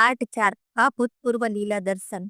Part 4 અભૂતપૂર્વ લીલા દર્શન।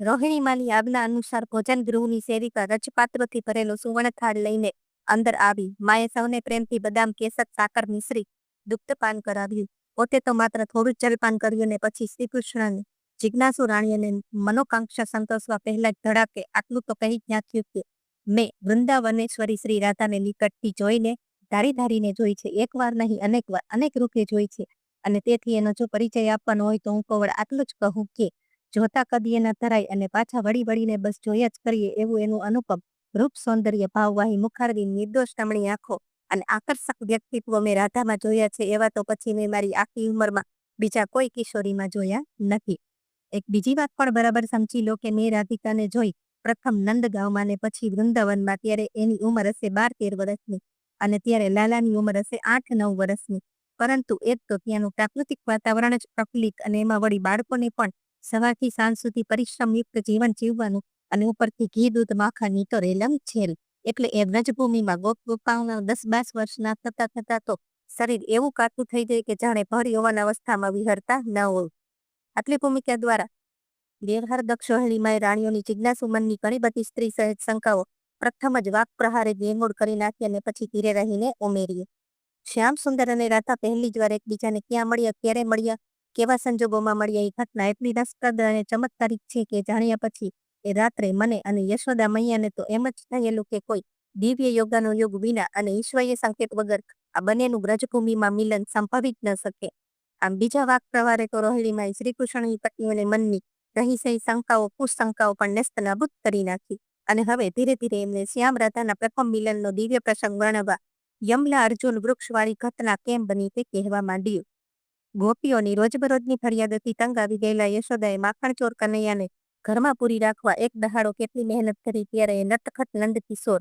રોહિણીમાની આજ્ઞા અનુસાર ભોજન ગૃહની સેવિકા રજપાત્રોથી ભરેલો સુવર્ણ થાળ લઈને અંદર આવી। માએ સૌને પ્રેમથી બદામ, કેસર, સાકર, મિશ્રી, દુગ્ધપાન કરાવ્યું। પોતે તો માત્ર થોડું જ જલપાન કર્યું ને પછી શ્રીકૃષ્ણને જિજ્ઞાસુ રાણીને મનોકાંક્ષા સંતોષવા પહેલા જ ધડાકે આટલું તો કહી નાખ્યું કે મેં વૃંદાવનેશ્વરી શ્રી રાધાને નિકટથી જોઈને ધારીને જોઈ છે। એક વાર નહીં, અનેક વાર, અનેક રૂપે જોઈ છે। અને તેથી એનો જો પરિચય આપવાનો હોય તો હું કોવળ આટલું જ કહું કે જોતા કદીએ ન ધરાય અને પાછા વળીને બસ જોયા જ કરીએ એવું એનું અનુપમ રૂપ, સૌંદર્ય, ભાવવાહી મુખારવિંદ, નિર્દોષ નમણી આંખો અને આકર્ષક વ્યક્તિત્વ મેં રાધામાં જોયા છે એવા તો પછી મેં મારી આખી ઉંમરમાં બીજા કોઈ કિશોરીમાં જોયા નથી। એક બીજી વાત પણ બરાબર સમજી લો કે મેં રાધિકાને જોઈ પ્રથમ નંદગાંવમાં ને પછી વૃંદાવનમાં ત્યારે એની ઉંમર હશે 12-13 વર્ષની અને ત્યારે લાલાની ઉંમર હશે 8-9 વર્ષની। પરંતુ એક તો ત્યાંનું પ્રાકૃતિક વાતાવરણ જ પ્રફુલ્લિત અને એમાં વળી બાળકોને પણ સવારથી સાંજ સુધી પરિશ્રમયુક્ત જીવન જીવવાનું અને ઉપરથી ઘી, દૂધ, માખણની તો રેલમ છેલ। એટલે એ વ્રજભૂમિમાં ગોપાઓના 10-12 વર્ષના થતા તો શરીર એવું કાઠું થઈ જાય કે જાણે ભર યૌવન અવસ્થામાં વિહરતા ન હોય। આટલી ભૂમિકા દ્વારા વ્યવહાર દક્ષ રોહિણીમાએ રાણીઓની જિજ્ઞાસુ મનની ઘણી બધી સ્ત્રી સહેજ શંકાઓ પ્રથમ જ વાક પ્રહારે નિર્મૂળ કરી નાખી અને પછી ધીરે રહીને ઉમેરી। શ્યામ સુંદર અને રાધા પહેલી જ વાર એકબીજાને ક્યાં મળ્યા, ક્યારે મળ્યા, કેવા સંજોગોમાં મળ્યા એ ઘટના એટલી રસપ્રદ અને ચમત્કારિક છે કે જાણ્યા પછી એ રાત્રે મને અને યશોદા મૈયાને તો એમ જ થયેલું કે કોઈ દિવ્ય યોગાનો યોગ વિના અને ઈશ્વરીય સંકેત વગર આ બંનેનું વ્રજભૂમિમાં મિલન સંભવી જ ન શકે। આમ બીજા વાક પ્રવારે તો રોહિણીમાએ શ્રીકૃષ્ણની પત્નીઓને મનની રહી સહી શંકાઓ, કુશંકાઓ પણ નેસ્ત નાબૂદ કરી નાખી અને હવે ધીરે ધીરે એમને શ્યામ રાધાના પ્રથમ મિલનનો દિવ્ય પ્રસંગ વર્ણવવા યમલા અર્જુન વૃક્ષવાળી ઘટના કેમ બની તે કહેવા માંડ્યું। ગોપીઓની રોજબરોજની ફરિયાદોથી તંગ આવી ગયેલા યશોદાએ માખણચોર કનૈયાને ઘરમાં પૂરી રાખવા એક દહાડો કેટલી મહેનત કરી ત્યારે એ નટખટ નંદકિશોર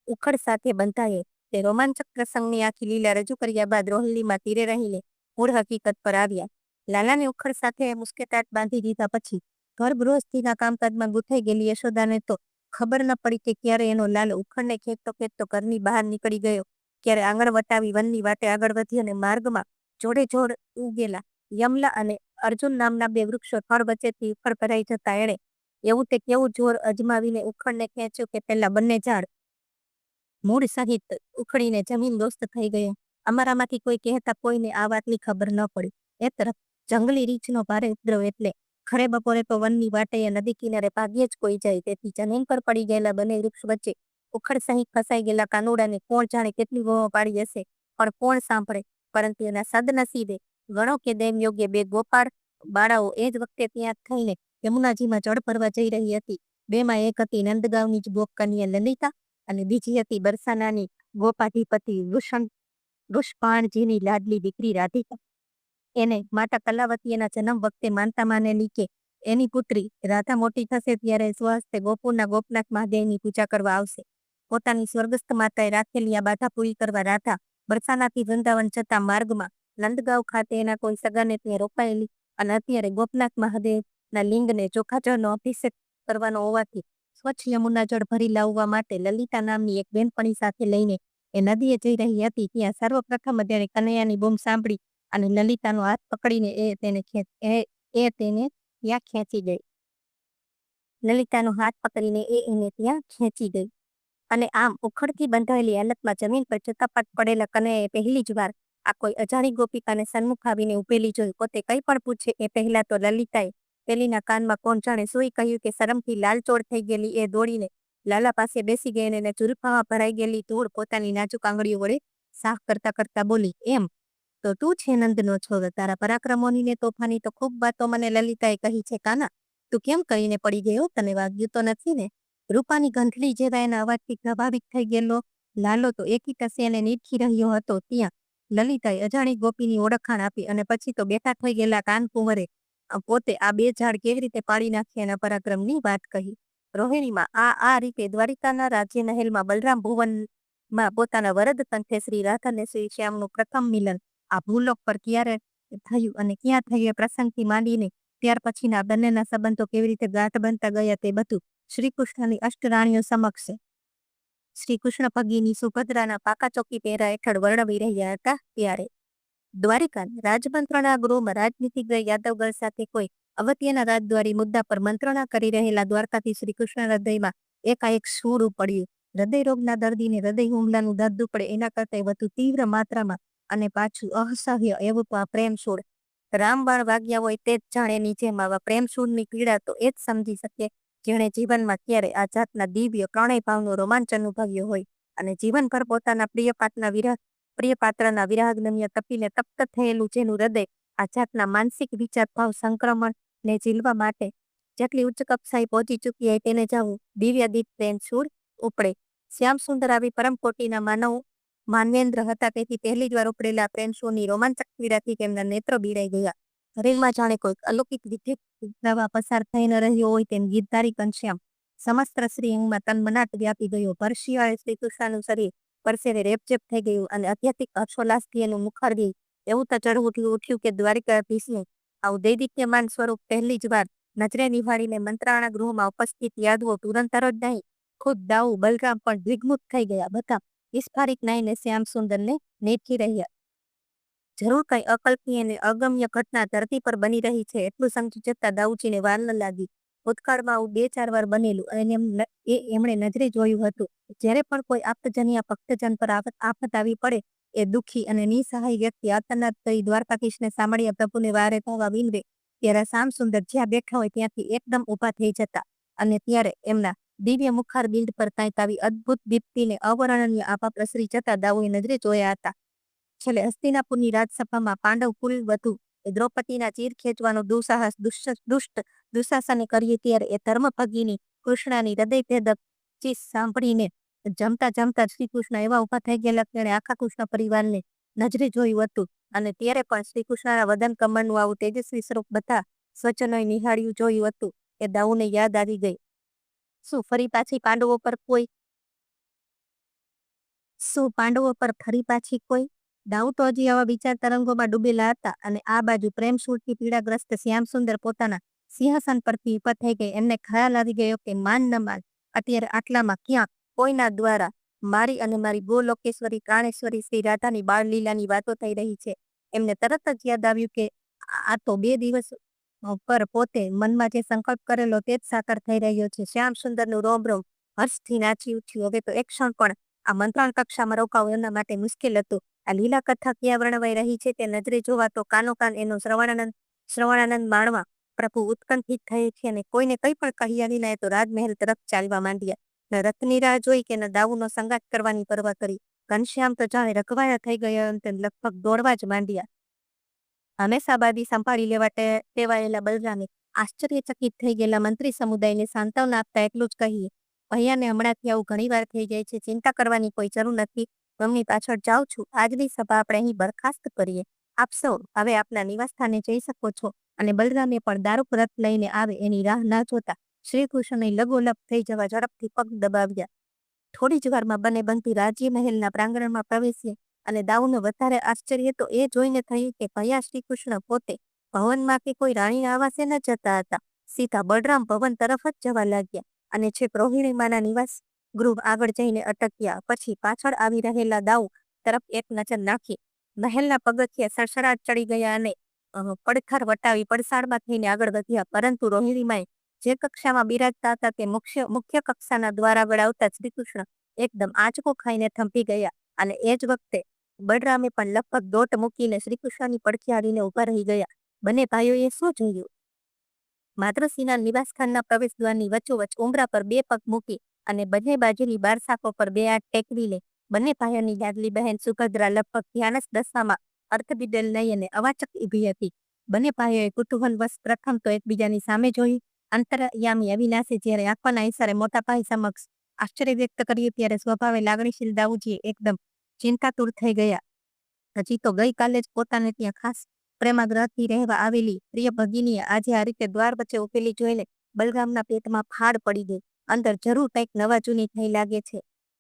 ઉખડ સાથે બંધાયે તે રોમાંચક પ્રસંગની આખી લીલા રજૂ કર્યા બાદ રોહિણીમાં ધીરે રહીને મૂળ હકીકત પર આવ્યા। લાલાને ઉખડ સાથે મુસ્કેટાટ બાંધી દીધા પછી ઘર ગૃહસ્થીના કામકાજમાં ગૂંથાઈ ગયેલી યશોદાને તો ખબર ન પડી કે ક્યારે એનો લાલ ઉખડને ખેંચતો ઘરની બહાર નીકળી ગયો, ક્યારે આંગણ વટાવી વનની વાટે આગળ વધી અને માર્ગમાં જોડે જોડ ઉગેલા યમલા અને અર્જુન નામના 2 વૃક્ષો થળ વચ્ચેથી ઉખડ ભરાઈ જતા એણે એવું તે કેવું જોર અજમાવીને ઉખડને ખેંચ્યું કે પેલા બંને ઝાડ મૂળ સહિત ઉખડીને જમીન દોસ્ત થઈ ગયો। અમારામાંથી કોઈ કહેતા કોઈને આ વાતની ખબર ન પડી। એ તરફ જંગલી રીંછનો ભારે ઉપદ્રવ એટલે ખરે બપોરે તો વનની વાટે નદી કિનારે ભાગ્યે જ કોઈ જાય, તેથી જમીન પર પડી ગયેલા બંને વૃક્ષ વચ્ચે ઉખડ સહિત ફસાઈ ગયેલા કાનુડાને કોણ જાણે કેટલી વહો પાડી હશે, પણ કોણ સાંભળે। પરંતુ એના સદનસીબે ગણો કે દેમ યોગ્ય 2 ગોપાળ બાળાઓ એ જ વખતે ત્યાં થઈને યમુનાજીમાં જળ ભરવા જઈ રહી હતી। બેમાં એક હતી નંદગાંવની જ ગોપકન્યા લલિતા અને બીજી હતી બરસાનાની ગોપાધિપતિ વૃષભાણજીની લાડલી દીકરી રાધિકા। એને માતા કલાવતી એના જન્મ વખતે માનતા માનેલી કે એની પુત્રી રાધા મોટી થશે ત્યારે સ્વહસ્તે ગોપુરના ગોપનાથ મહાદેવની પૂજા કરવા આવશે। પોતાની સ્વર્ગસ્થ માતાએ રાખેલી આ બાધા પૂરી કરવા રાધા બરસાનાથી વૃંદાવન જતા માર્ગમાં નંદગાંવ ખાતે એના કોઈ સગાને ત્યાં રોકાયેલી અને અત્યારે ગોપનાથ મહાદેવના લિંગને ચોખા જળનો અભિષેક કરવાનો હોવાથી સ્વચ્છ યમુના જળ ભરી લાવવા માટે લલિતા નામની એક બેનપણી સાથે લઈને એ નદીએ જઈ રહી હતી। ત્યાં સર્વપ્રથમ તેણે કનૈયાની બૂમ સાંભળી અને લલિતાનો હાથ પકડીને તેને ત્યાં ખેંચી ગઈ। લલિતાનો હાથ પકડીને એને ત્યાં ખેંચી ગઈ અને આમ ઉખડથી બંધાયેલી હાલતમાં જમીન પર ચતાપાટ પડેલા કનૈયાએ પહેલી જ વાર આ કોઈ અજાણી ગોપિકાને સન્મુખ આવીને ઉભેલી જોઈ। પોતે કંઈ પણ પૂછે એ પહેલા તો લલિતાએ પેલીના કાનમાં કોણ જાણે સુઈ કહ્યું કે શરમથી લાલચોળ થઈ ગયેલી એ દોડીને લાલા પાસે બેસી ગઈ અને એને ઝુરફામાં ભરાઈ ગયેલી ધૂળ પોતાની નાજુક આંગળીઓ વડે સાફ કરતા બોલી, એમ તો તું છે નંદનો છોડ, તારા પરાક્રમોની ને તોફાની તો ખૂબ વાતો મને લલિતાએ કહી છે કાના, તું કેમ કરીને પડી ગયો, તને વાગ્યું તો નથી ને? રૂપાની ગંધલી જેવા એના અવાજથી પ્રભાવિત થઈ ગયેલો લાલો તો એકી ટસે એને નીરખી રહ્યો હતો। ત્યાં લલિતાએ અજાણી ગોપીની ઓળખાણ આપી અને પછી તો બેઠા થઈ ગયેલા કાનકુંવરે પોતે આ 2 ઝાડ કેવી રીતે પાડી નાખ્યા એના પરાક્રમની વાત કહી। રોહિણીમાં આ રીતે દ્વારિકાના રાજ્ય મહેલમાં બલરામ ભુવનમાં પોતાના વરદ કંઠે શ્રી રાધા અને શ્રી શ્યામનું પ્રથમ મિલન આ ભૂલોક પર ક્યારે થયું અને ક્યાં થયું એ પ્રસંગથી માંડીને ત્યાર પછીના બંનેના સંબંધો કેવી રીતે ગાઢ બનતા ગયા તે બધું શ્રીકૃષ્ણની અષ્ટરાણીઓ સમક્ષ શ્રીકૃષ્ણ પગીની સુભદ્રાના પાકા ચોકી પહેરા હેઠળ વર્ણવી રહ્યા હતા। ત્યારે દ્વારિકા રાજમંત્રણા ગૃહમાં રાજનીતિજ્ઞ યાદવગઢ સાથે કોઈ અગત્યના રાજદ્વારી મુદ્દા પર મંત્રણા કરી રહેલા દ્વારકાથી શ્રી કૃષ્ણ હૃદયમાં એકાએક સૂર પડ્યું. હૃદય રોગના દર્દીને હૃદય હુમલાનું દર્દ પડે એના કરતા વધુ તીવ્ર માત્રામાં અને પાછું અસહ્ય એવું આ પ્રેમ સૂર. રામબાણ વાગ્યા હોય તે જ જાણે નીચે માવા. પ્રેમ સૂરની પીડા તો એ જ સમજી શકે જેણે જીવનમાં ક્યારે આ જાતના દિવ્ય પ્રણય ભાવનો રોમાંચ અનુભવ્યો હોય અને જીવનભર પોતાના પ્રિય પાત્રના વિરાગનમ્ય તપીને તપ્ત થયેલું જેનું હૃદય આ જાતના માનસિક વિચાર ભાવ સંક્રમણ ને ઝીલવા માટે જેટલી ઉચ્ચ કક્ષાએ પહોંચી ચૂકી હોય તેને જવું દિવ્યદીપ પ્રેમ સૂર ઉપડે. શ્યામ સુંદર આવી પરમ કોટીના માનવેન્દ્ર હતા તેથી પહેલી જ વાર ઉપડેલા પ્રેમ સૂરની રોમાંચક પીડાથી તેમના નેત્રો બીડાઈ ગયા. શરીરમાં જાણે કોઈક અલૌકિક વિદ્યુત પ્રવાહ પસાર થઈ ન રહ્યો હોય તેમ ગીતધારી ઘનશ્યામ સમસ્ત શ્રી અંગમાં તન્મનાટ વ્યાપી ગયો. પરશિયાળે શ્રી કૃષ્ણનું શરીર પરસેવે રેપઝેપ થઈ ગયું અને આધ્યાત્મિક હર્ષોલ્લાસથી એનું મુખરદી એવું તો ચઢવું ઉઠ્યું કે દ્વારિકાધીશનું આવું દૈદિત્યમાન સ્વરૂપ પહેલી જ વાર નજરે નિહાળીને મંત્રાણા ગૃહમાં ઉપસ્થિત યાદવો તુરંતર જ નહીં ખુદ દાઉ બલરામ પણ દ્વિગ્મુખ થઈ ગયા. બધા વિસ્ફારિક નાઈને શ્યામ સુંદરને નીચી રહ્યા. જરૂર કઈ અકલ્પનીય અને અગમ્ય ઘટના ધરતી પર બની રહી છે એટલું સમજી જતા દાઉજીને વાર ન લાગી. ભૂતકાળમાં આવું 2-4 વાર બનેલું અને એમણે નજરે જોયું હતું. જ્યારે પણ કોઈ આપ્તજનિયા ભક્તજન પર આફત આવી પડે એ દુઃખી અને નિસહાય વ્યક્તિ આર્તનાદ કરી દ્વારકાધીશને સાંભળ્યા પ્રભુને વારે થવા વિનવે ત્યારે શ્યામ સુંદર જ્યાં બેઠા હોય ત્યાંથી એકદમ ઊભા થઈ જતા અને ત્યારે એમના દિવ્ય મુખાર બિંદ પર કાંઈક આવી અદ્ભુત દીપ્તિને અવર્ણનીય આભા પ્રસરી જતા દાઉએ નજરે જોયા હતા. છેલ્લે હસ્તિનાપુરની રાજસભામાં પાંડવ કુલ વધુ દ્રૌપદીના ચીર ખેંચવાનો દુસ્સાહસ દુષ્ટ દુશાસને કરીએ ત્યારે એ ધર્મભગીની કૃષ્ણાની હૃદયભેદક ચીસ સાંભળીને જમતા શ્રી કૃષ્ણ એવા ઊભા થઈ ગયેલા તેણે આખા કૃષ્ણ પરિવારને નજરે જોયું હતું અને ત્યારે પણ શ્રી કૃષ્ણના વદન કમળનું આવું તેજસ્વી સ્વરૂપ બધા સ્વજનોએ નિહાળ્યું જોયું હતું એ દાઉને યાદ આવી ગઈ. શું પાંડવો પર ફરી પાછી કોઈ? દાઉ તો હજી આવા વિચાર તરંગોમાં ડૂબેલા હતા અને આ બાજુ પ્રેમ સૂરથી પીડાગ્રસ્ત શ્યામસુંદર પોતાના સિંહાસન પરથી ઊભા થઈ ગઈ. એમને ખ્યાલ આવી ગયો કે માન ન માન અત્યારે આટલામાં ક્યાંક કોઈના દ્વારા મારી અને મારી ગોલોકેશ્વરી પ્રાણેશ્વરી શ્રી રાધાની બાળલીલાની વાતો થઈ રહી છે. એમને તરત જ યાદ આવ્યું કે આ તો 2 દિવસ પર પોતે મનમાં જે સંકલ્પ કરેલો તે જ સાકાર થઈ રહ્યો છે. શ્યામ સુંદરનું રોમ રોમ હર્ષથી નાચી ઉઠ્યું. હવે તો એક ક્ષણ પણ આ મંત્રણ કક્ષામાં રોકાવું એમના માટે મુશ્કેલ હતું. આ લીલા કથા ક્યાં વર્ણવાઈ રહી છે તે નજરે જોવા તો કાનોકાન એનો શ્રવણાનંદ માણવા પ્રભુ ઉત્કંઠિત થયે છે અને કોઈને કંઈ પણ કહ્યા વિના એ તો રાજમહેલ તરફ ચાલવા માંડ્યા. ન રથની રાહ જોઈ કે ન દાઉનો સંગાત કરવાની પરવા કરી. ઘનશ્યામ તો જાણે રખવાયા થઈ ગયા અને લગભગ દોડવા જ માંડ્યા. હંમેશાબાદી સંભાળી લેવા ટેવાયેલા બલરામે આશ્ચર્યચકિત થઈ ગયેલા મંત્રી સમુદાયને સાંત્વના આપતા એટલું જ કહીએ, ભૈયાને હમણાંથી આવું ઘણીવાર થઈ જાય છે, ચિંતા કરવાની કોઈ જરૂર નથી. મમ્મી પાછળ જાઉં છું. આજની સભા આપણે અહીં બરખાસ્ત કરીએ. આપ સૌ હવે આપના નિવાસસ્થાને જઈ શકો છો. અને બલરામે પણ દારૂક રથ લઈને આવે એની રાહ ના જોતા શ્રીકૃષ્ણને લગોલગ થઈ જવા ઝડપથી પગ દબાવ્યા. થોડી જ વારમાં બંને બંધુ રાજ્ય મહેલના પ્રાંગણમાં પ્રવેશ્યા અને દાઉને વધારે આશ્ચર્ય તો એ જોઈને થયું કે ભૈયા શ્રીકૃષ્ણ પોતે ભવનમાં કે કોઈ રાણીના આવાસે ન જતા હતા. સીધા બલરામ ભવન તરફ જ જવા લાગ્યા અને છેક રોહિણીમાના નિવાસ ગૃહ આગળ જઈને અટક્યા. પછી પાછળ આવી રહેલા દાઉ તરફ એક નજર નાખી. મહેલના પગથિયા સડસડાટ ચડી ગયા અને પડખર વટાવી પડસાળમાં થઈને આગળ વધ્યા. પરંતુ રોહિણીમાએ જે કક્ષામાં બિરાજતા હતા તે મુખ્ય કક્ષાના દ્વાર આગળ આવતા શ્રીકૃષ્ણ એકદમ આંચકો ખાઈને થંભી ગયા અને એ જ વખતે બલરામે પણ લગભગ દોટ મૂકીને શ્રીકૃષ્ણની પડખે આવીને ઊભા રહી ગયા. બંને ભાઈઓએ શું જોયું? માતૃશ્રીના નિવાસસ્થાનના પ્રવેશ દ્વારની વચ્ચોવચ્ચ ઉંબરા પર 2 પગ મૂકી અને બંને બાજુની બારસાકો પર 2 હાથ ટેકવી લે બંને ભાઈઓની લાડલી બહેન સુભદ્રા લગભગ ધ્યાનસ્થ દશામાં અર્થબિડલ નયને અવાચક ઊભી હતી. બંને ભાઈઓએ કુતૂહલવશ પ્રથમ તો એકબીજાની સામે જોયું. અંતર્યામી અવિનાશે જ્યારે આંખોના ઇશારે મોટા ભાઈ સમક્ષ આશ્ચર્ય વ્યક્ત કર્યું ત્યારે સ્વભાવે લાગણીશીલ દાઉજી એકદમ ચિંતાતુર થઈ ગયા. હજી તો ગઈકાલે જ પોતાને ત્યાં ખાસ પ્રેમાગ્રહથી રહેવા આવેલી પ્રિય ભગિનીએ આજે આ રીતે દ્વાર વચ્ચે ઉભેલી જોઈને બલરામના પેટમાં ફાડ પડી ગઈ. અંદર જરૂર કંઈક નવા જૂની થઈ લાગે છે.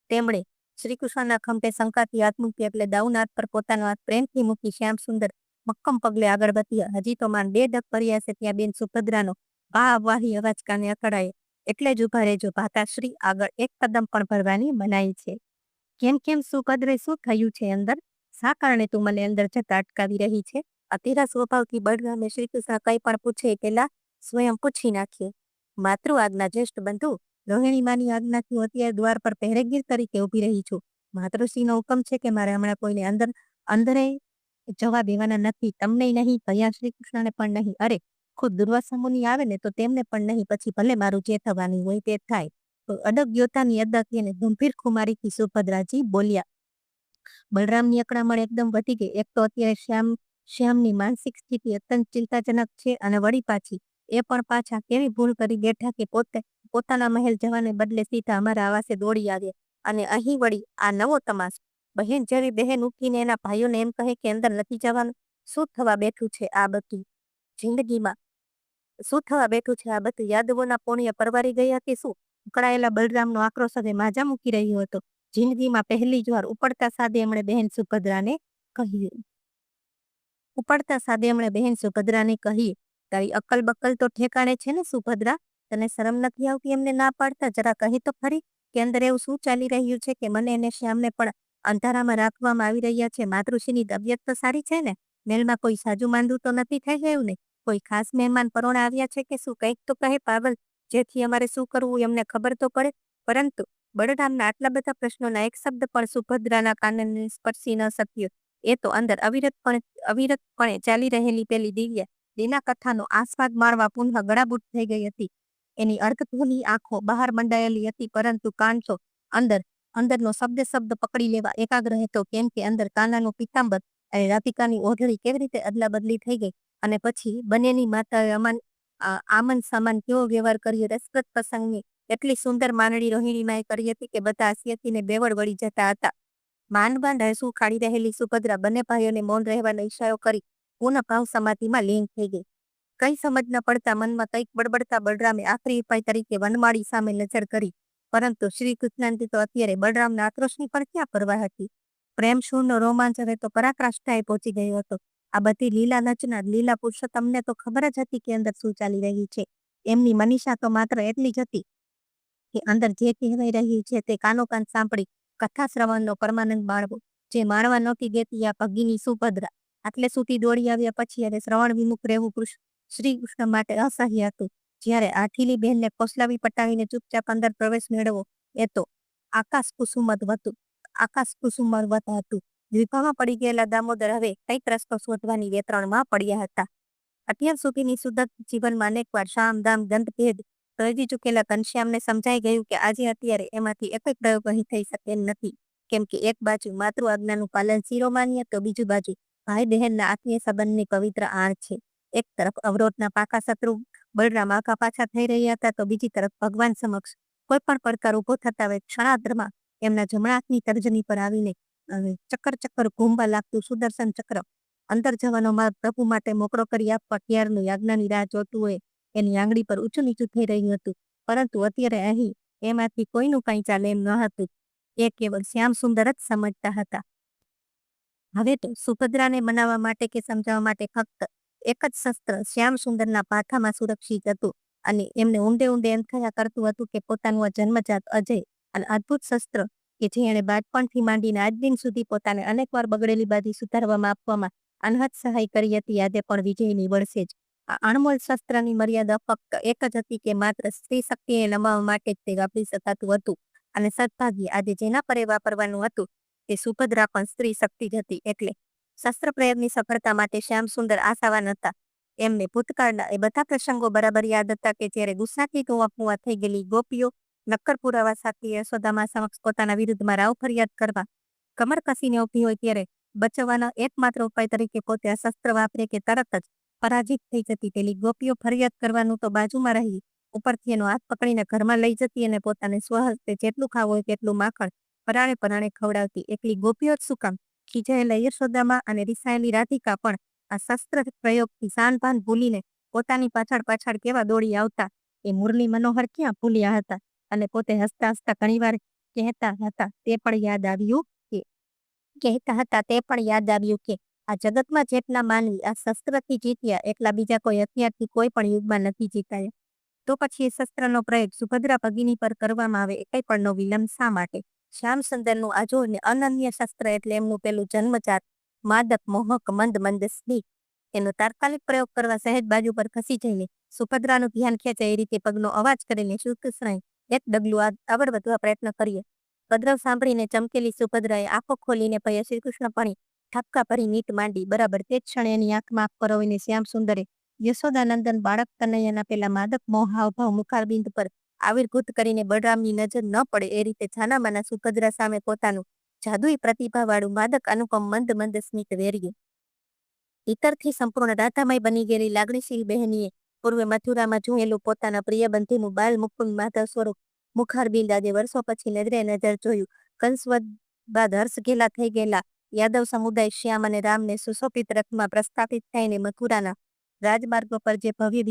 તેમણે શ્રીકૃષ્ણના ખંભે શંકાથી હાથ મૂક્યો એટલે દાઉના હાથ પર પોતાનો હાથ પ્રેમથી મૂકી શ્યામ સુંદર મક્કમ પગલે આગળ વધ્યા. હજી તો માંડ 2 ડગ ભર્યા છે ત્યાં બેન સુભદ્રાનો વાહી અવાજ કાને અકળાય. એટલે જ ઉભા રહેજો ભાતાશ્રી, આગળ 1 કદમ પણ ભરવાની મનાઈ છે. કેમ સુભદ્રે શું થયું છે અંદર? શા કારણે તું મને અંદર જતા અટકાવી રહી છે? અતિરા સ્વભાવથી બળરામે શ્રીકૃષ્ણ કંઈ પણ પૂછે એ પહેલા સ્વયં પૂછી નાખ્યું. માતૃ આજ્ઞા જ્યેષ્ઠ બંધુ, રોહિણીમાની આજ્ઞાથી હું અત્યારે દ્વાર પર પહેરેગીર તરીકે ઊભી રહી છું. માતૃશ્રીનો હુકમ છે કે મારે હમણાં કોઈને અંદરે જવા દેવાના નથી. તમને નહીં, ભૈયા શ્રીકૃષ્ણને પણ નહીં. અરે ખુદ દુર્વાસા મુનિ આવે ને તો તેમને પણ નહીં. પછી ભલે મારું જે થવાનું હોય તે થાય. તો અડગ યોતાની અદગી અને ગંભીર ખુમારીથી સુભદ્રાજી બોલ્યા. બલરામની અકળામણ એકદમ વધી ગઈ. એક તો અત્યારે શ્યામની માનસિક સ્થિતિ અત્યંત ચિંતાજનક છે અને વળી પાછી એ પણ પાછા કેવી ભૂલ કરી બેઠા કે પોતાના મહેલ જવાને બદલે સીધા અમારા આવાસે દોડી આવ્યા. અને અહીં વળી આ નવો તમાશો. બહેન જેવી બહેન ઉઠીને એના ભાઈઓને એમ કહે કે અંદર નથી જવાનું. શું થવા બેઠું છે આ બધું જિંદગીમાં? શું થવા બેઠું છે આ બધું? યાદવોના પુણ્ય પરવારી ગયા કે શું? ઉકળાયેલા બલરામનો આક્રોશ હવે માજા મૂકી રહ્યો હતો. જિંદગીમાં પહેલી જ વાર ઉપડતા સાદે એમણે બહેન સુભદ્રાને કહ્યું. કહી, તારી અક્કલ બક્કલ તો ઠેકાણે છે ને સુભદ્રા? તને શરમ નથી આવતી એમને ના પાડતા? જરા કહી તો ખરી કે અંદર એવું શું ચાલી રહ્યું છે કે મને અને શ્યામને પણ અંધારામાં રાખવામાં આવી રહ્યા છે? માતૃશ્રીની તબિયત તો સારી છે ને? મેલમાં કોઈ સાજુ માંદું તો નથી થઈ ગયું ને? કોઈ ખાસ મહેમાન પરોણા આવ્યા છે કે શું? કંઈક તો કહે પાગલ, જેથી અમારે શું કરવું એમને ખબર તો પડે. પરંતુ બળરામના આટલા બધા પ્રશ્નોના એક શબ્દ પણ સુભદ્રાના કાનને સ્પર્શી ન શક્યો. એ તો અંદર અવિરતપણે ચાલી રહેલી પેલી દિના કથાનો આસ્વાદ માણવા પુનઃ ગળાબૂટ થઈ ગઈ હતી. એની અર્ધધૂની આંખો બહાર મંડાયેલી હતી, પરંતુ કાન તો અંદરનો શબ્દ પકડી લેવા એકાગ્ર હતો. કેમ કે અંદર કાનાનું પિતાંબર અને રાધિકાની ઓઢળી કેવી રીતે અદલા બદલી થઈ ગઈ, અને પછી બંનેની માતાએ આમન સામાન કેવો વ્યવહાર કર્યો. રસપ્રદ પ્રસંગની એટલી સુંદર માંડણી રોહિણીમાએ કરી હતી કે બધા હાસ્યથી બેવડ વળી જતા હતા. માંડ હસવું ખાડી રહેલી સુભદ્રા બંને ભાઈઓને મૌન રહેવાનો ઈશારો કરી પૂર્ણ ભાવ સમાધિમાં લીન થઈ ગઈ. કઈ સમજ ન પડતા મનમાં કંઈક બળબડતા બળરામે આખરી ઉપાય તરીકે વનમાળી સામે નજર કરી. પરંતુ શ્રી કૃષ્ણને તો અત્યારે બળરામના આક્રોશની પણ ક્યાં પરવા હતી. પ્રેમશૂરનો રોમાંચ હવે તો પરાકાષ્ઠાએ પહોંચી ગયો હતો. આ બધી લીલા નચનાર લીલા પુરુષોત્તમને તો ખબર જ હતી કે અંદર શું ચાલી રહી છે. એમની મનીષા તો માત્ર એટલી જ હતી કે અંદર જે કહેવાઈ રહ્યું છે તે કાનોકાન સાંભળી કથા શ્રવણનો પરમાનંદ માણવો. જે માણવા નહોતી દેતી આ ભગીની સુભદ્રા આટલે સુધી દોડી આવ્યા પછી અને શ્રવણ વિમુખ રહેવું શ્રી કૃષ્ણ માટે અસહ્ય હતું. જ્યારે આઠીલી બહેનને કોસલાવી પટાવીને ચૂપચાપ અંદર પ્રવેશ મેળવો એ તો આકાશ કુસુમવત હતું. દ્વિભામાં પડી ગયેલા દામોદર હવે કંઈક રસ્તો શોધવાની વેતરણમાં પડ્યા હતા. અત્યાર સુધીની સુદત જીવનમાં અનેકવાર શામ દામ દંતભેદ પ્રયોજી ચૂકેલા ઘનશ્યામને સમજાઈ ગયું કે આજે અત્યારે એમાંથી એક પ્રયોગ અહીં થઈ શકે નથી. કેમ કે એક બાજુ માતૃ આજ્ઞાનું પાલન શિરોમાન્ય તો બીજી બાજુ ભાઈ બહેનના આત્મીય સંબંધની પવિત્ર આણ છે. એક તરફ અવરોધના પાકા શત્રુ બળરામ આઘા પાછા થઈ રહ્યા હતા, તો બીજી તરફ ભગવાન સમક્ષ કોઈ પણ પડકાર ઉભો થતા હોય ક્ષણાર્ધમાં એમના જમણા હાથની તર્જની પર આવીને ચક્કર ઘૂમવા લાગતું સુદર્શન ચક્ર અંદર જવાનો માર્ગ પ્રભુ માટે મોકળો કરી આપવા ક્યારનું યાજ્ઞાની રાહ જોતું હોય એની આંગળી પર ઊંચું નીચું થઈ રહ્યું હતું. પરંતુ અત્યારે અહીં એમાંથી કોઈનું કંઈ ચાલે એમ ન હતું. એ કેવળ શ્યામ સુંદર જ સમજતા હતા. હવે તો સુભદ્રાને મનાવવા માટે કે સમજાવવા માટે ફક્ત એક જ શસ્ત્ર શ્યામ સુંદરના પાઠામાં સુરક્ષિત હતું, અને એમને ઊંડે એમ થયા કરતું હતું કે પોતાનું આ જન્મજાત અજય અને અદ્ભુત શસ્ત્ર કે જે એણે બાળપણથી માંડીને આજ દિન સુધી પોતાને અનેકવાર બગડેલી બાજી સુધારવામાં આપવામાં અનહદ સહાય કરી હતી, આજે પણ વિજય નીવડશે જ. આ અણમોલ શસ્ત્રની મર્યાદા ફક્ત એક જ હતી કે માત્ર સ્ત્રી શક્તિને નમાવવા માટે જ તે વાપરી શકાતું હતું. અને સદભાગ્ય આજે જેના પર વાપરવાનું હતું તે સુભદ્રા પણ સ્ત્રી શક્તિ જ હતી. એટલે શસ્ત્ર પ્રયોગની સફળતા માટે શ્યામ સુંદર આશાવાન હતા. એમને ભૂતકાળના એ બધા પ્રસંગો બરાબર યાદ હતા કે જ્યારે ગુસ્સાથી ધોવા થઈ ગયેલી ગોપીઓ નક્કર પુરાવા સાથે યશોદામા સમક્ષ પોતાના વિરુદ્ધમાં રાવ ફરિયાદ કરવા કમર કસીને ઊભી હોય ત્યારે બચવાના એકમાત્ર ઉપાય તરીકે પોતે આ શસ્ત્ર વાપરે કે તરત જ પરાજિત થઈ જતી પેલી ગોપીઓ ફરિયાદ કરવાનું તો બાજુમાં રહી, ઉપરથી એનો હાથ પકડીને ઘરમાં લઈ જતી અને પોતાને સ્વહસ્તે જેટલું ખાવું હોય તેટલું માખણ પરાણે ખવડાવતી. એકલી ગોપીઓ જ શું કામ, ખીજાયેલા યશોદામા અને રિસાયેલી રાધિકા પણ આ શસ્ત્ર પ્રયોગથી શાનભાન ભૂલીને પોતાની પાછળ કેવા દોડી આવતા એ મુરલી મનોહર ક્યાં ભૂલ્યા હતા. અને પોતે હસતા ઘણીવાર કહેતા હતા તે પણ યાદ આવ્યું કે આ જગતમાં જેટલા માનવી આ શસ્ત્રથી જીત્યા એટલા બીજા કોઈ હથિયારથી કોઈ પણ યુગમાં નથી જીતાયા. તો પછી એ શસ્ત્રનો પ્રયોગ સુભદ્રા ભગિની પર કરવામાં આવે એ કંઈ પણ નો વિલંબ શા માટે? શ્યામસુંદરનું આજો ને અનન્ય શસ્ત્ર એટલે એમનું પેલું જન્મજાત માદક મોહક મંદ મંદ સ્મિત. એનો તાત્કાલિક પ્રયોગ કરવા સહેજ બાજુ પર ખસી જઈને સુભદ્રાનું ધ્યાન ખેંચે એ રીતે પગનો અવાજ કરીને શ્રીકૃષ્ણએ એક ડગલું આગળ વધવા પ્રયત્ન કર્યો. પદ્રવ સાંભળીને ચમકેલી સુભદ્રાએ આંખો ખોલીને પૈયા શ્રીકૃષ્ણ પણી ઠપકા ભરી નીટ માંડી. બરાબર તે જ ક્ષણે એની આંખમાં આંખ પરોવીને શ્યામસુંદરે યશોદાનંદન બાળક કનૈયાના પેલા માદક મોહ હાવભાવ મુખારબિંદ પર આવિર્ભૂત કરીને બળરામની નજર ન પડે એ રીતે છાનામાના સુભદ્રા સામે પોતાનું જાદુઈ પ્રતિભાવાળું માદક અનુપમ મંદ મંદ સ્મિત વેર્યું. ઇતરથી સંપૂર્ણ રાધામય બની ગયેલી લાગણીશીલ બહેનીએ પૂર્વે મથુરામાં જોયેલું પોતાના પ્રિય બંધીનું બાલ મુકુંદ માધવ સ્વરૂપ મુખારબિંદ આજે વર્ષો પછી નજરે નજર જોયું. કંસવદ બાદ હર્ષ ઘેલા થઈ ગયેલા યાદવ સમુદાય શ્યામ અને રામને સુશોભિત રથમાં પ્રસ્થાપિત થઈને મથુરાના રાજમાર્ગો પર જે ભવ્ય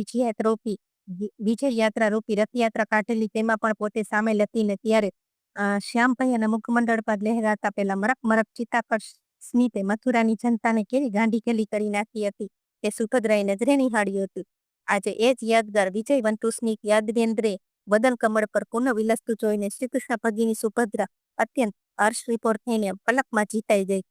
વિજય યાત્રા રૂપી રથયાત્રા કાઢેલી તેમાં પણ પોતે સામેલ હતી ને ત્યારે શ્યામભાઈ અને મુખમંડળ પર લહેરાતા પેલા મરક મરક ચિત્તાકર્ષ સ્મિતે મથુરાની જનતાને કેવી ગાંડીકેલી કરી નાખી હતી તે સુભદ્રાએ નજરે નિહાળ્યું હતું. આજે એ જ યાદગાર વિજયવંતુ સ્મિત યાદવેન્દ્રે વદન કમળ પર પુનઃ વિલસતું જોઈને શ્રીકૃષ્ણ ભગીની સુભદ્રા અત્યંત હર્ષ વિભોર થઈને પલકમાં જીતાઈ ગઈ.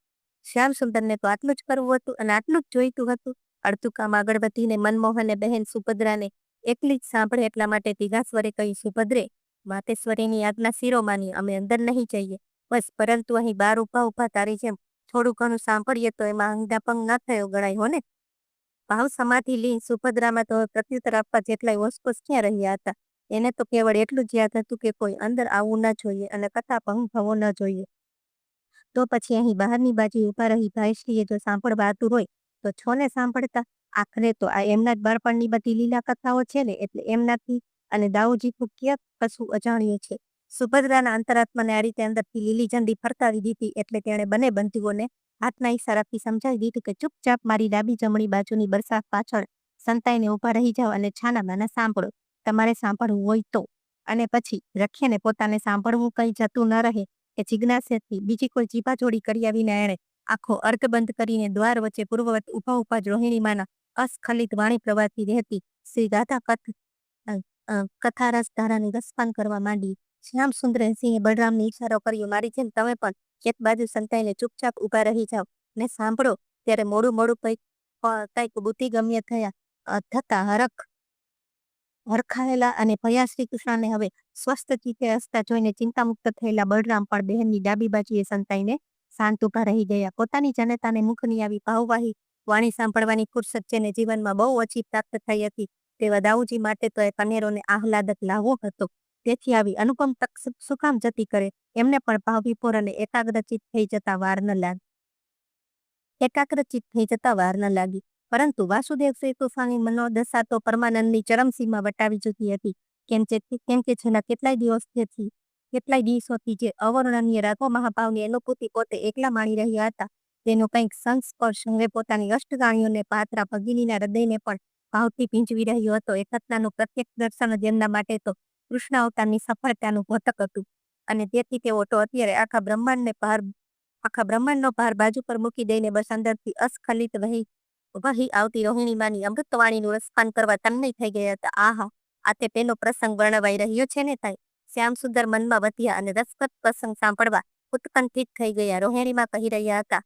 શ્યામસુંદરને તો આટલું જ કરવું હતું અને આટલું જ જોઈતું હતું. અડધું કામ આગળ વધીને મનમોહને બહેન સુભદ્રાને એકલી જ સાંભળે એટલા માટે તીઘાસ્વરે કહ્યું, સુભદ્રે, માતેશ્વરીની આજ્ઞા શિરોમાની, અમે અંદર નહીં જઈએ બસ, પરંતુ અહીં બહાર ઊભા તારી જેમ થોડું ઘણું સાંભળીએ તો એમાં અંધાપંગ ન થયો ગણાય હો ને. ભાવ સમાધિ લીન સુભદ્રામાં તો પ્રત્યુત્તર આપવા જેટલાય હોશપોશ ક્યાં રહ્યા હતા. એને તો કેવળ એટલું જ યાદ હતું કે કોઈ અંદર આવવું ન જોઈએ અને કથા ભંગ થવો ન જોઈએ. તો પછી અહીં બહારની બાજુ ઊભા રહી ભાઈશ્રીએ જો સાંભળવા આતુર હોય તો છોને સાંભળતા. આખરે તો આ એમના જ બાળપણની બધી લીલા કથાઓ છે ને, એટલે એમનાથી અને દાઉજી ક્યાંક કશું અજાણ્યું છે. સુભદ્રાના અંતરાત્માને આ રીતે અંદરથી લીલી ઝંડી ફરકાવી દીધી એટલે તેણે બંને બંધુઓને હાથના ઈશારાથી સમજાવી દીધું કે ચૂપચાપ મારી ડાબી જમણી બાજુની બરસાત પાછળ સંતાઈને ઊભા રહી જાઓ અને છાના માના સાંભળો, તમારે સાંભળવું હોય તો. અને પછી રખીને પોતાને સાંભળવું કંઈ જતું ન રહે એ જિજ્ઞાસાથી બીજી કોઈ જીભાજોડી કર્યા વિના એણે આખો અર્ધ બંધ કરીને દ્વાર વચ્ચે પૂર્વવત ઊભા જ રોહિણીમાના અસ્ખલિત વાણી પ્રવાહથી રહેતી શ્રી રાધા કથારસ ધારાનું રસપાન કરવા માંડી. શ્યામસુંદરે સિંહે બળરામને ઈશારો કર્યો, મારી જેમ તમે પણ એક બાજુ સંતાઈને ચૂપચાપ ઊભા રહી જાઓ ને સાંભળો. ત્યારે મોડું કંઈક બુદ્ધિગમ્ય થતા હરખાયેલા અને ભયા શ્રીકૃષ્ણને હવે સ્વસ્થ ચિત્તે હસતા જોઈને ચિંતામુક્ત થયેલા બળરામ પણ બહેનની ડાબી બાજુએ સંતાઈને શાંત ઊભા રહી ગયા. પોતાની જનતાને મુખની આવી ભાવવાહી વાણી સાંભળવાની ફુરસત જેને જીવનમાં બહુ ઓછી પ્રાપ્ત થઈ હતી તેવા દાઉજી માટે તો એ કનેરોને આહલાદક લાવો હતો. તેથી આવી અનુપમ તક સુકામ જતી કરે એમને પણ ભાવવિભોર અને એકાગ્રચિત થઈ જતા વાર ન લાગી. પરંતુ વાસુદેવ શ્રી કૃષ્ણની મનોદશા તો પરમાનંદની ચરમસીમા વટાવી ચૂકી હતી. કેમ કે છેલ્લા કેટલાય દિવસોથી જે અવર્ણનીય રાગો મહાભાવની અનુભૂતિ પોતે એકલા માણી રહ્યા હતા તેનો કંઈક સંસ્પર્શ હવે પોતાની અષ્ટગાણીઓને પાત્રા ભગિનીના હૃદયને પણ ભાવથી ભીંજવી રહ્યો હતો. એ ઘટનાનું પ્રત્યક્ષ દર્શન જ એમના માટે તો કૃષ્ણ અવતારની સફળતાનું ઘોતક હતું અને તેથી તેઓ તો અત્યારે આખા બ્રહ્માંડનો ભાર બાજુ પર મૂકી દઈને બસ અંદરથી અસ્ખલિત વહી આવતી રોહિણીમાની અમૃતવાણીનું રસપાન કરવા તન્મય થઈ ગયા હતા. આહા, આ તે પેલો પ્રસંગ વર્ણવાઈ રહ્યો છે ને થાય. શ્યામસુંદર મનમાં વધ્યા અને રસપ્રદ પ્રસંગ સાંભળવા ઉત્કંઠિત થઈ ગયા. રોહિણીમાં કહી રહ્યા હતા,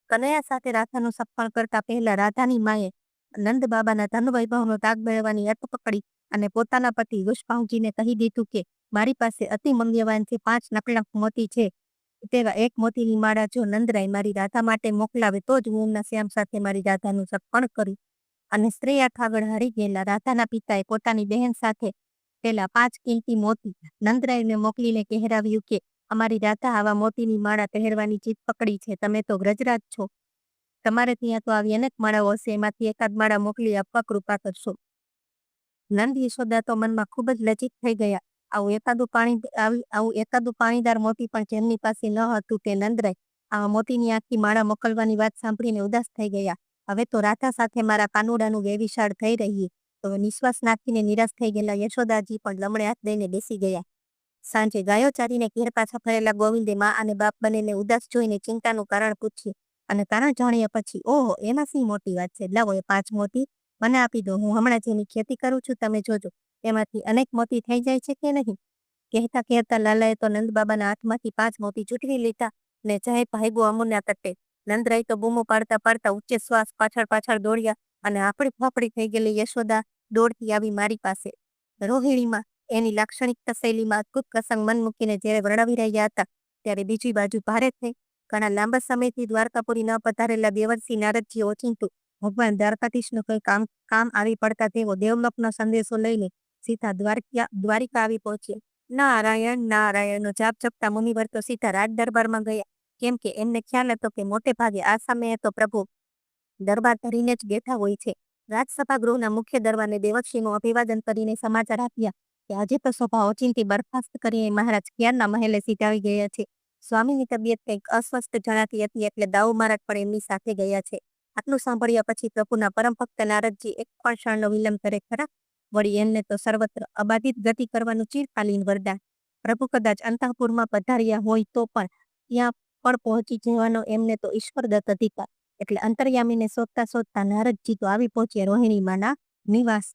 કનૈયા સાથે રાધાનું સપણ કરતા પહેલા રાધાની માએ નંદ બાબાના ધન વૈભવનો તાગ મેળવવાની અટ પકડી અને પોતાના પતિ વૃષભાવજીને કહી દીધું કે મારી પાસે અતિ મૂલ્યવાન જે 5 નકલંક મોતી છે તેવા એક મોતીની માળા જો નંદરાય મારી રાધા માટે મોકલાવે તો જ હું એમના શ્યામ સાથે મારી રાધાનું સપણ કરું. અને સ્ત્રી આંખ આગળ હારી ગયેલા રાધાના પિતાએ પોતાની બહેન સાથે પેલા 5 કિંમતી મોતી નંદરાયને મોકલીને કહેરાવ્યું કે અમારી રાધા આવા મોતીની માળા પહેરવાની જીદ પકડી છે. તમે તો વ્રજરાજ છો, તમારે ત્યાં તો આવી અનેક માળાઓ હશે, એમાંથી એકાદ માળા મોકલી આપવા કૃપા કરશો. નંદ યશોદા તો મનમાં ખૂબ જ લજ્જિત થઈ ગયા. આવું એકાદું પાણીદાર મોતી પણ જેમની પાસે ન હતું તે નંદરાય આવા મોતીની આખી માળા મોકલવાની વાત સાંભળીને ઉદાસ થઈ ગયા. હવે તો રાધા સાથે મારા કાનુડાનું વેવિશાળ થઈ રહી. તો નિશ્વાસ નાખીને નિરાશ થઈ ગયેલા યશોદાજી પણ લમણે હાથ દઈને બેસી ગયા. સાંજે ગાયો ચારીને ઘેર પાછા ફરેલા ગોવિંદે મા અને બાપ બંનેને ઉદાસ જોઈને ચિંતાનું કારણ પૂછ્યું અને કારણ જાણ્યા પછી, ઓહો, એમાં શી મોટી વાત છે, લાવો એ 5 મોતી મને આપી દો, હું હમણાં જેની ખેતી કરું છું તમે જોજો એમાંથી અનેક મોતી થઈ જાય છે કે નહીં. કહેતા કહેતા લાલાએ તો નંદબાબાના હાથમાંથી 5 મોતી ઝૂંટવી લીધા ને જય ભાગ્યો અમુના તટે. નંદરાય તો બૂમો પાડતા પાડતા ઊંચે શ્વાસ પાછળ પાછળ દોડ્યા અને આપણી ફાફડી થઈ ગયેલી યશોદા દોડતી આવી મારી પાસે. રોહિણીમાં એની લાક્ષણિકતા શૈલીમાં અદ્ભુત પ્રસંગ મન મૂકીને જ્યારે વર્ણવી રહ્યા હતા ત્યારે બીજી બાજુ ભારે થઈ. ઘણા લાંબા સમયથી દ્વારકાપુરી ન પધારેલા દેવર્ષિ નારદજી ઓચિંતું ભગવાન દ્વારકાધીશનું કોઈ કામ આવી પડતા તેઓ દેવલોકનો સંદેશો લઈને સીધા દ્વારિકા આવી પહોંચ્યા. નારાયણ નારાયણનો જાપ જપતા મુનિવર તો સીધા રાજ દરબારમાં ગયા, કેમ કે એમને ખ્યાલ હતો કે મોટે ભાગે આ સમયે તો પ્રભુ દરબાર ધરીને જ બેઠા હોય છે. રાજસભા ગૃહના મુખ્ય દરબારને દેવર્ષિનું અભિવાદન કરીને સમાચાર આપ્યા કે આજે તો સભા ઓચિંતી બરખાસ્ત કરીને મહારાજ ક્યારના મહેલે સીધાવી ગયા છે. સ્વામીની તબિયત કંઈક અસ્વસ્થ જણાતી હતી એટલે દાઉ મહારાજ પણ એમની સાથે ગયા છે. આટલું સાંભળ્યા પછી પ્રભુના પરમ ભક્ત નારદજી એક પણ ક્ષણનો વિલંબ કરે ખરા? વળી એમને તો સર્વત્ર અબાધિત ગતિ કરવાનું ચિરકાલીન વરદાન. પ્રભુ કદાચ અંતઃપુરમાં પધાર્યા હોય તો પણ ત્યાં પણ પહોંચી જવાનો એમને તો ઈશ્વરદત્ત અધિકાર. એટલે અંતર્યામીને શોધતા શોધતા નારદજી તો આવી પહોંચ્યા રોહિણીમાના નિવાસ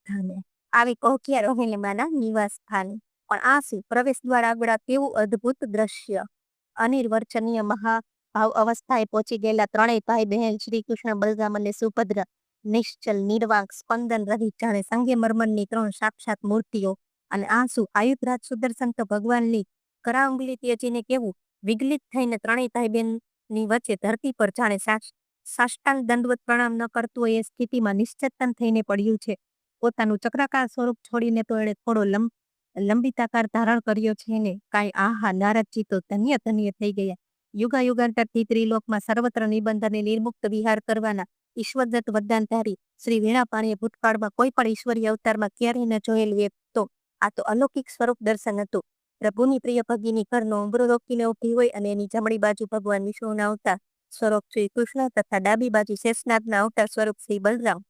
સ્થાને. પણ આ શું, પ્રવેશ દ્વાર આગળ કેવું અદ્ભુત દ્રશ્ય! અનિર્વચનીય મહાભાવ અવસ્થાએ પહોંચી ગયેલા ત્રણેય ભાઈ બહેન શ્રી કૃષ્ણ, બલરામ અને સુભદ્રા નિશ્ચલ નિર્વાક સ્પંદન રહી જાણે સંગેમરમરની 3 સાક્ષાત મૂર્તિઓ. અને આ શું, આયુધરાજ સુદર્શન તો ભગવાનની કરાંગુલી ત્યજીને કેવું વિગલિત થઈને ત્રણેય ભાઈ બહેનની વચ્ચે ધરતી પર જાણે સાષ્ટાંગ દંડવત પ્રણામ ન કરતું હોય એ સ્થિતિમાં નિશ્ચેતન થઈને પડ્યું છે. પોતાનું ચક્રાકાર સ્વરૂપ છોડીને તો એણે થોડો લંબિતાકાર ધારણ કર્યો છે ને કાંઈ આહા, નારદજી તો ધન્ય ધન્ય થઈ ગયા. યુગાયુગાંતરથી ત્રિલોકમાં સર્વત્ર નિબંધ અને નિર્મુક્ત વિહાર કરવાના ઈશ્વરદત્ત વરદાનધારી શ્રી વીણાપાણીએ ભૂતકાળમાં કોઈ પણ ઈશ્વરીય અવતારમાં ક્યારેય ન જોયેલું એક તો આ તો અલૌકિક સ્વરૂપ દર્શન હતું. પ્રભુની પ્રિય ભગીની ઘરનો ઉંબરો રોકીને ઊભી હોય અને એની જમણી બાજુ ભગવાન વિષ્ણુના અવતાર સ્વરૂપ શ્રી કૃષ્ણ તથા ડાબી બાજુ શેષનાગના અવતાર સ્વરૂપ શ્રી બલરામ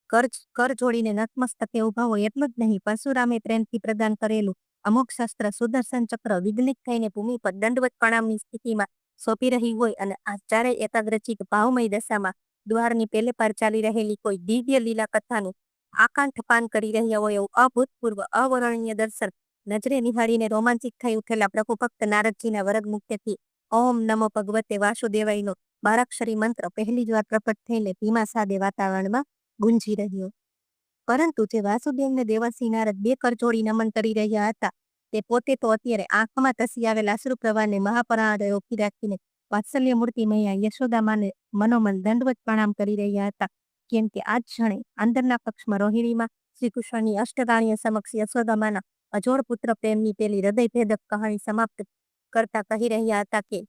કર જોડીને નતમસ્તકે ઊભા હોય. એટલું જ નહીં, પરશુરામે પ્રેમથી પ્રદાન કરેલું અમુક શસ્ત્ર સુદર્શન ચક્ર વિગલિત થઈને ભૂમિ પર દંડવત પ્રણામની સ્થિતિમાં સોંપી રહી હોય અને આ ચારેય એકાગ્રચિત ભાવમય દશામાં દ્વારની પેલે પાર ચાલી રહેલી કોઈ દિવ્ય લીલા કથાનું આકાંઠપાન કરી રહ્યા હોય એવું અભૂતપૂર્વ અવર્ણનીય દર્શન નજરે નિહાળીને રોમાંચિત થઈ ઉઠેલા પ્રભુ ભક્ત નારદજીના વરદ મુક્તેથી ઓમ નમો ભગવતે વાસુદેવાયનો 12 અક્ષરી મંત્ર પહેલી જ વાર પ્રકટ થઈને ધીમા સાદે વાતાવરણમાં ગુંજી રહ્યો. પરંતુ જે વાસુદેવને દેવર્ષિ નારદ 2 કર જોડી નમન કરી રહ્યા હતા તે પોતે તો અત્યારે આંખમાં ધસી આવેલા અશ્રુ પ્રવાહને મહાપરાણે રોકી રાખીને વાત્સલ્ય મૂર્તિ મૈયા યશોદામાને મનોમન દંડવત પ્રણામ કરી રહ્યા હતા. કેમ કે આ જ ક્ષણે અંદરના કક્ષમાં રોહિણીમાં શ્રી કૃષ્ણની અષ્ટરાણીય સમક્ષ યશોદામાના અજોડ પુત્ર પ્રેમની પેલી હૃદયભેદક કહાણી સમાપ્ત કરતા કહી રહ્યા હતા કે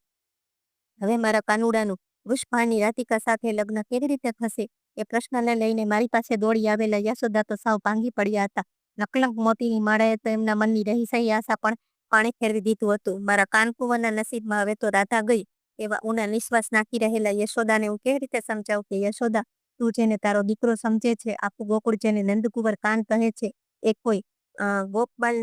હવે મારા કાનુડાનું વૃષભાની રાધિકા સાથે લગ્ન કેવી રીતે થશે? એ પ્રશ્નને લઈને મારી પાસે દોડી આવેલા યશોદા તો સાવ ભાંગી પડ્યા હતા. નકલંક મોતીની માળાએ તો એમના મનની રહી સહી આશા પણ પાણી ફેરવી દીધું હતું. મારા કાનકુંવરના નસીબમાં હવે તો રાધા ગઈ એવા ઊના નિશ્વાસ નાખી રહેલા યશોદાને હું કેવી રીતે સમજાવું કે યશોદા, તું જેને તારો દીકરો સમજે છે, આખું ગોકુળ જેને નંદકુંવર કાન કહે છે, એ કોઈ ગોપાલ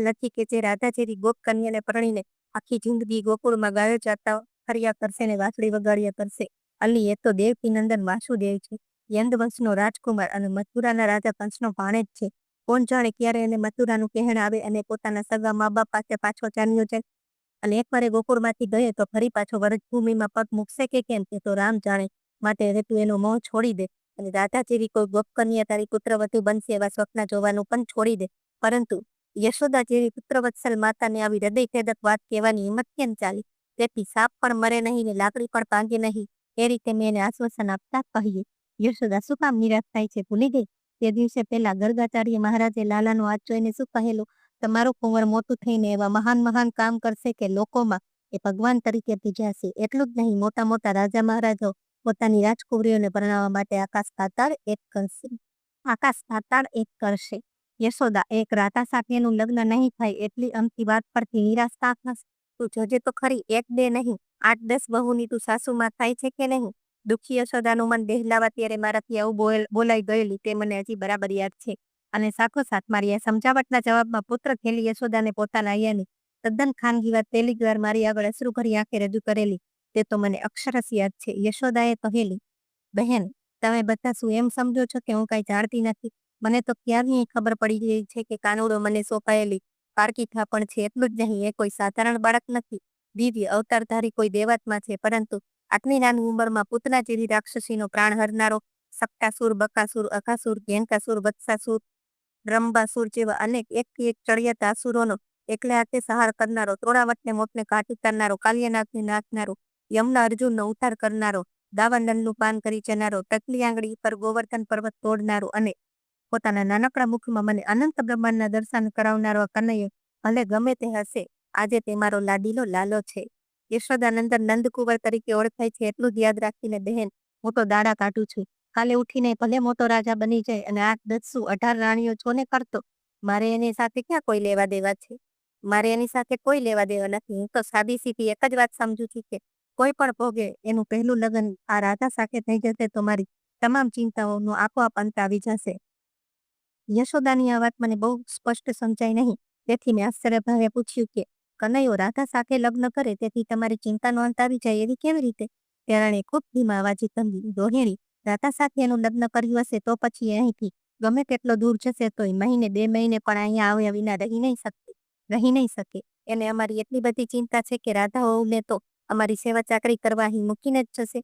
નથી કે જે રાધા જેવી ગોપ કન્યાને પરણીને આખી જિંદગી ગોકુળમાં ગાયો ચારતા ફર્યા કરશે ને વાંસળી વગાડ્યા કરશે. અલી, એ તો દેવકી નંદન વાસુદેવ છે, યંદવંશનો રાજકુમાર અને મથુરાના રાજા કંસનો ભાણેજ છે. કોણ જાણે ક્યારે એને મથુરાનું કહેણ આવે અને પોતાના સગા મા બાપ પાસે પાછો ચાલ્યો જાય અને એકવાર એ ગોકુળમાંથી ગયે તો ફરી પાછો વરજભૂમિમાં પગ મૂકશે કે કેમ તે તો રામ જાણે. માટે હવે તું એનો મોહ છોડી દે અને રાધા જેવી કોઈ ગોપ કન્યા તારી પુત્રવધુ બનશે એવા સ્વપ્ન જોવાનું પણ છોડી દે. પરંતુ યશોદા જેવી પુત્રવત્સલ માતાને આવી હૃદયભેદક વાત કહેવાની હિંમત કેમ ચાલી? તેથી સાપ પણ મરે નહીં ને લાકડી પણ ભાંગે નહીં, એ રીતે મેં એને આશ્વાસન આપતા કહીએ. યશોદા શું કામ નિરાશ થાય છે? ભૂલી ગઈ તે દિવસે પહેલા ગર્ગાચાર્ય મહારાજે લાલાનો હાથ જોઈને શું કહેલું? તમારો કુંવર મોટું થઈને એવા મહાન કામ કરશે કે લોકોમાં એ ભગવાન તરીકે પૂજાશે. એટલું જ નહીં, મોટા મોટા રાજા મહારાજો પોતાની રાજકુંવરીઓને પરણાવવા માટે આકાશ પાતાળ એક કરશે. યશોદા, એક રાધા સાથેનું લગ્ન નહીં થાય એટલી અમથી વાત પરથી નિરાશ કા થશે? તું જોજે તો ખરી, 1 2 નહીં 8 10 બહુની તું સાસુમાં થાય છે કે નહીં? દુઃખી યશોદાનું મન બહેલાવા ત્યારે મારાથી આવું બોલાઈ ગયેલી તે મને હજી બરાબર યાદ છે. અને સાથોસાથ મારી આ સમજાવટના જવાબમાં પુત્ર ખેલી યશોદાને પોતાના અહીંયાની તદ્દન ખાનગી વાત પહેલી વાર મારી આગળ અશ્રુભરી આંખે રજૂ કરેલી તે તો મને અક્ષરશ યાદ છે. યશોદાએ કહેલી, બહેન, તમે બધા શું એમ સમજો છો કે હું કાંઈ જાણતી નથી? મને તો ક્યારની ખબર પડી ગઈ છે કે કાનુડો મને સોંપાયેલી પારકી થાપણ છે. એટલું જ નહીં, એ કોઈ સાધારણ બાળક નથી. દિવ્ય અવતારધારી કોઈ દેવાત્મા છે. પરંતુ આટલી નાની ઉંમરમાં પૂતના જેવી રાક્ષસીનો પ્રાણ હરનારો સપ્તાસુર, બકાસુર, અઘાસુર, ઘેનકાસુર, વત્સાસુર, બ્રહ્માસુર જેવા અનેક એકથી એક ચડિયાતા અસુરોનો એકલે હાથે સંહાર કરનારો, ત્રોડાવટને મોતને ઘાટ ઉતારનારો, કાલિયાનાથને નાથનારો, યમના અર્જુનનો ઉદ્ધાર કરનારો, દાવાનળનું પાન કરી જનારો, ટકલી આંગળી પર ગોવર્ધન પર્વત તોડનારો અને પોતાના નાનકડા મુખમાં મને અનંત બ્રહ્માંડના દર્શન કરાવનારો આ કનૈયો ભલે ગમે તે હશે, આજે તે મારો લાડીલો લાલો છે. યશોદાનંદન નંદકુંવર તરીકે ઓળખાય છે એટલું જ યાદ રાખીને બહેન, હું તો દાડા કાઢું છું. કાલે ઉઠીને ભલે મોટો રાજા બની જાય અને 8, 10, શું 18 રાણીઓ જોને કરતો, મારે એની સાથે ક્યાં કોઈ લેવા દેવા છે? મારે એની સાથે કોઈ લેવા દેવા નથી. હું તો સાદી સીધી એક જ વાત સમજુ છું કે કોઈ પણ ભોગે એનું પહેલું લગ્ન આ રાધા સાથે થઈ જશે તો મારી તમામ ચિંતાઓનો આપોઆપ અંત આવી જશે. યશોદાની આ વાત મને બહુ સ્પષ્ટ સમજાય નહીં, તેથી મેં આશ્ચર્યભાવે પૂછ્યું કે કનૈયો રાધા સાથે લગ્ન કરે તેથી તમારી ચિંતાનો અંત આવી જાય એવી કેવી રીતે? તેણે ખૂબ ધીમા અવાજે કહ્યું, રોહિણી, રાધા સાથે એનું લગ્ન કર્યું હશે તો પછી અહીંથી ગમે તેટલો દૂર જશે તોય મહિને 2 મહિને પણ અહીંયા આવ્યા વિના રહી નહીં શકે. એને અમારી એટલી બધી ચિંતા છે કે રાધા વહુને તો અમારી સેવા ચાકરી કરવા અહીં મૂકીને જ જશે.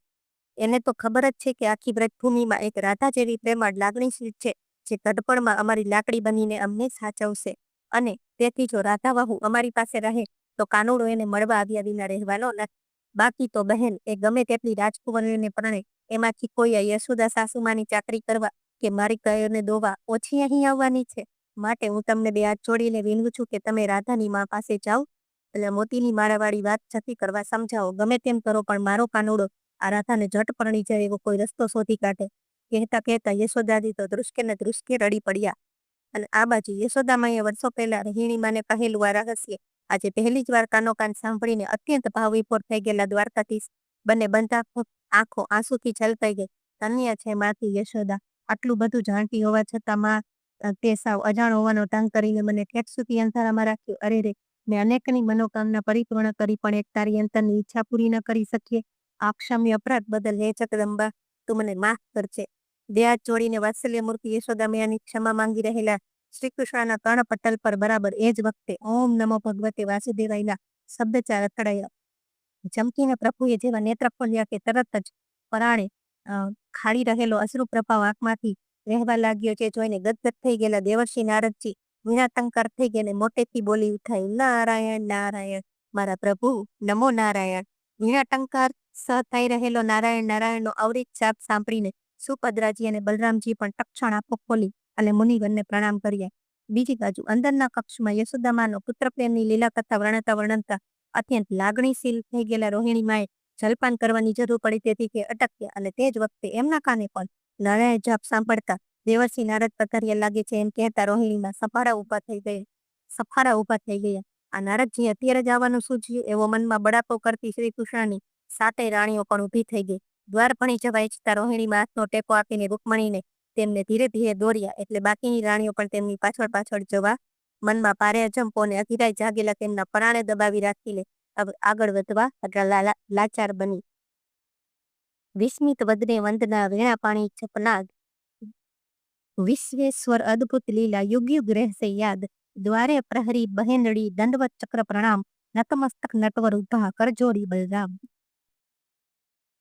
એને તો ખબર જ છે કે આખી વ્રજભૂમિમાં એક રાધા જેવી પ્રેમાળ લાગણીશીલ છે જે તડપણમાં અમારી લાકડી બનીને અમને સાચવશે. અને તેથી જો રાધા વહુ અમારી પાસે રહે તો કાનુડો એને મળવા આવ્યા વિના રહેવાનો નથી. બાકી તો બહેન, એ ગમે તેટલી રાજકુંવરીને પરણે એમાંથી કોઈ યશોદા સાસુમાની ચાકરી કરવા કે મારી ગાયોને દોવા ઓછી અહીં આવવાની છે. માટે હું તમને 2 હાથ જોડીને વિનવું છું કે તમે રાધાની મા પાસે જાઓ, એટલે મોતીની માળાવાળી વાત જતી કરવા સમજાવો. ગમે તેમ કરો પણ મારો કાનુડો આ રાધાને ઝટ પરણી જાય એવો કોઈ રસ્તો શોધી કાઢે. કહેતા કહેતા યશોદાજી તો ધ્રુસકે ને ધ્રુસકે રડી પડ્યા. અને આ બાજુ યશોદામાએ વર્ષો પહેલા રોહિણીમાને કહેલું આ રહસ્ય આજે પહેલી જ વાર કાનો કાન સાંભળીને અત્યંત ભાવવિભોર થઈ ગયેલા દ્વારકાધીશ બંને બંધા આંખો આંસુથી છલકાઈ ગઈ. ધન્ય છે માથી યશોદા, આટલું બધું જાણતી હોવા છતાં માં તે સાવ અજાણ હોવાનો ઢંગ કરીને મને ઠેઠ સુધી અંધારામાં રાખ્યો. અરે રે, મેં અનેકની મનોકામના પરિપૂર્ણ કરી પણ એક તારી અંતરની ઈચ્છા પૂરી ન કરી શકીએ. આ ક્ષમ્ય અપરાધ બદલ હે જગદંબા, તું મને માફ કરજે. 2 હાથ જોડીને વાત્સલ્ય મૂર્તિ યશોદા મૈયાની ક્ષમા માંગી રહેલા શ્રીકૃષ્ણના કર્ણપટલ પર બરાબર એ જ વખતે ઓમ નમો ભગવતે વાસુદેવાયના શબ્દચાર અથડાયા. ચમકીને પ્રભુએ જેવા નેત્ર ખોલ્યા કે તરત જ પરાણે ખાડી રહેલો અશ્રુ પ્રભાવ આંખમાંથી વહેવા લાગ્યો, જે જોઈને ગદગદ થઈ ગયેલા દેવર્ષિ નારદજી વિનાટંકાર થઈ ગઈને મોટેથી બોલી ઉઠાયું, નારાયણ નારાયણ, મારા પ્રભુ નમો નારાયણ. વિનાટંકાર સહ થઈ રહેલો નારાયણ નારાયણનો અવરિત જાપ સાંભળીને સુભદ્રાજી અને બલરામજી પણ તક્ષણ આંખો ખોલી અને મુનિવરને પ્રણામ કર્યા. બીજી બાજુ અંદરના કક્ષમાં યશોદામાનો પુત્રપ્રેમની લીલા કથા વર્ણતા અત્યંત લાગણીશીલ થઈ ગયેલા રોહિણીમાએ જલપાન કરવાની જરૂર પડી તેથી કે અટક્યા. અને તે જ વખતે એમના કાને પણ નારાયણ જાપ સાંભળતા દેવર્ષિ નારદ પધાર્યા લાગે છે એમ કહેતા રોહિણીમાં સફારા ઊભા થઈ ગયા. આ નારદજી અત્યારે જ આવવાનું સૂઝ્યું એવો મનમાં બડાપો કરતી શ્રી કૃષ્ણની 7 રાણીઓ પણ ઊભી થઈ ગઈ. દ્વાર ભણી જવા ઈચ્છતા રોહિણીમાં હાથનો ટેકો આપીને રૂકમણીને તેમને ધીરે ધીરે દોર્યા એટલે બાકીની રાણીઓ પણ તેમની પાછળ પાછળ જવા મનમાં પારે અજંપો અને અધીરાઈ જાગેલા તેમના પરાણે દબાવી રાખીને આગળ વધવા લાચાર બની. વિસ્મિત વદને વંદના વીણા પાણી જપનાદ, વિશ્વેશ્વર અદ્ભુત લીલા યુગ યુગ રહેશે યાદ. દ્વારે પ્રહરી બહેનડી દંડવત ચક્ર પ્રણામ, નતમસ્તક નટવર ઉભા કરજોડી બલરામ.